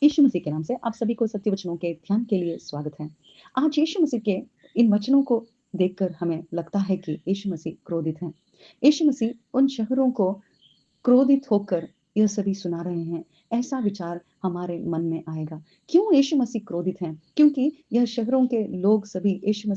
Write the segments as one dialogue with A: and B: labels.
A: यीशु मसीह के नाम से आप सभी को सत्य वचनों के ध्यान के लिए स्वागत है। आज यीशु मसीह के इन वचनों को देखकर हमें लगता है कि यीशु मसीह क्रोधित हैं। यीशु मसीह उन शहरों को क्रोधित होकर यह सभी सुना रहे हैं। ऐसा विचार हमारे मन में आएगा। क्यों यीशु मसीह क्रोधित हैं? क्योंकि यह शहरों के लोग सभी यीशु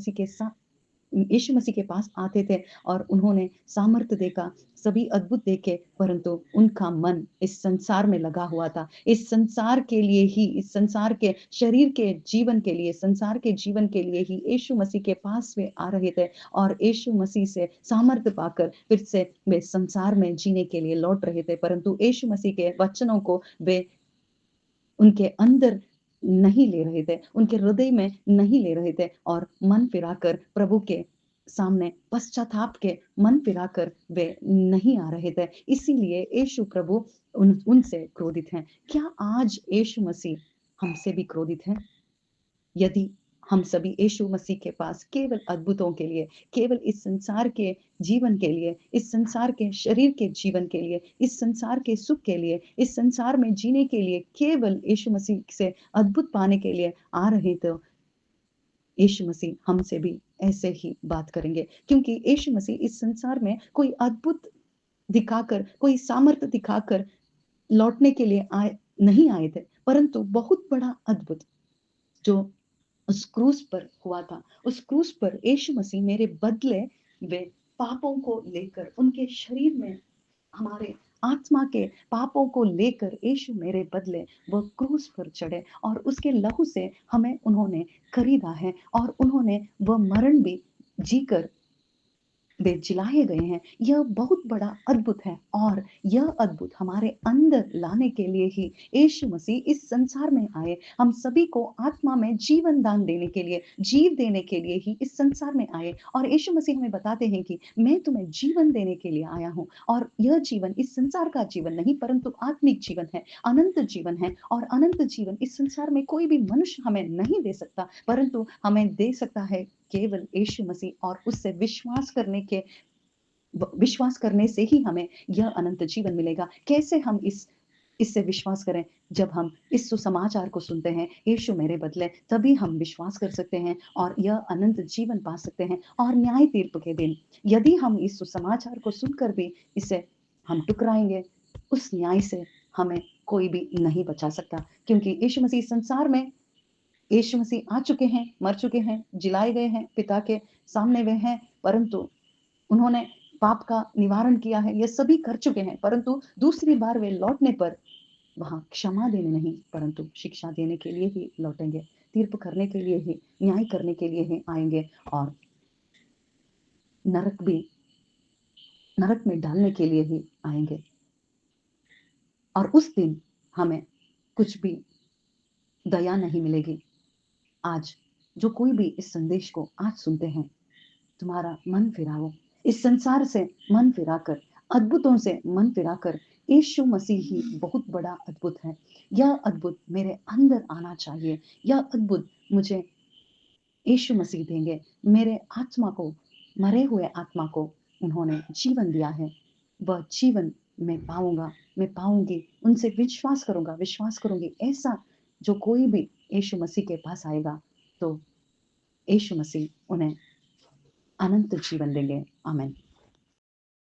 A: मसीह के पास आते थे और उन्होंने सामर्थ्य देखा, सभी अद्भुत देखे, परंतु उनका मन इस संसार में लगा हुआ था। इस संसार के लिए ही, इस संसार के शरीर के जीवन के लिए, संसार के जीवन के लिए ही यीशु मसीह के पास वे आ रहे थे और यीशु मसीह से सामर्थ्य पाकर फिर से वे संसार में जीने के लिए लौट रहे थे। परंतु यीशु मसीह के वचनों को वे उनके अंदर नहीं ले रहे थे, उनके हृदय में नहीं ले रहे थे और मन फिराकर प्रभु के सामने पश्चाताप के मन फिराकर वे नहीं आ रहे थे। इसीलिए यीशु प्रभु उनसे क्रोधित हैं। क्या आज यीशु मसीह हमसे भी क्रोधित हैं? यदि हम सभी यीशु मसीह के पास केवल अद्भुतों के लिए, केवल इस संसार के जीवन के लिए, इस संसार के शरीर के जीवन के लिए, इस संसार के सुख के लिए, इस संसार में जीने के लिए, केवल यीशु मसीह से अद्भुत पाने के लिए आ रहे तो यीशु मसीह हमसे भी ऐसे ही बात करेंगे। क्योंकि यीशु मसीह इस संसार में कोई अद्भुत दिखाकर, कोई सामर्थ्य दिखाकर लौटने के लिए नहीं आए थे, परंतु बहुत बड़ा अद्भुत जो उस क्रूस पर हुआ था, उस क्रूस पर यीशु मसीह मेरे बदले वे पापों को लेकर उनके शरीर में हमारे आत्मा के पापों को लेकर यीशु मेरे बदले वो क्रूस पर चढ़े और उसके लहू से हमें उन्होंने खरीदा है और उन्होंने वह मरण भी जीकर वे जिलाए गए हैं। यह बहुत बड़ा अद्भुत है और यह अद्भुत हमारे अंदर लाने के लिए ही यीशु मसीह इस संसार में आए। हम सभी को आत्मा में जीवन दान देने के लिए, जीव देने के लिए ही इस संसार में आए और यीशु मसीह हमें बताते हैं कि मैं तुम्हें जीवन देने के लिए आया हूँ और यह जीवन इस संसार का जीवन नहीं परंतु आत्मिक जीवन है, अनंत जीवन है और अनंत जीवन इस संसार में कोई भी मनुष्य हमें नहीं दे सकता परंतु हमें दे सकता है केवल यीशु मसीह और उससे विश्वास करने से ही हमें यह अनंत जीवन मिलेगा। कैसे हम इससे विश्वास करें? जब हम इस सुसमाचार को सुनते हैं, यीशु मेरे बदले, तभी हम विश्वास कर सकते हैं और यह अनंत जीवन पा सकते हैं। और न्याय तीर्प के दिन यदि हम इस सुसमाचार को सुनकर भी इसे हम टुकराएंगे, उस न्याय से हमें कोई भी नहीं बचा सकता। क्योंकि यीशु मसीह संसार में यीशु मसीह आ चुके हैं, मर चुके हैं, जिलाए गए हैं, पिता के सामने वे हैं, परंतु उन्होंने पाप का निवारण किया है, ये सभी कर चुके हैं, परंतु दूसरी बार वे लौटने पर वहाँ क्षमा देने नहीं, परंतु शिक्षा देने के लिए ही लौटेंगे, तीर्प करने के लिए ही, न्याय करने के लिए ही आएंगे और नरक भी नरक में डालने के लिए ही आएंगे। और उस दिन हमें कुछ भी दया नहीं मिलेगी। आज जो कोई भी इस संदेश को आज सुनते हैं, तुम्हारा मन फिराओ, इस संसार से मन फिराकर, अद्भुतों से मन फिराकर यीशु मसीह ही बहुत बड़ा अद्भुत है। यह अद्भुत मेरे अंदर आना चाहिए। यह अद्भुत मुझे यीशु मसीह देंगे। मेरे आत्मा को, मरे हुए आत्मा को उन्होंने जीवन दिया है। वह जीवन मैं पाऊंगा, मैं पाऊंगी, उनसे विश्वास करूंगा, विश्वास करूंगी। ऐसा जो कोई भी यीशु मसीह के पास आएगा तो यीशु मसीह उन्हें अनंत जीवन देंगे। आमीन।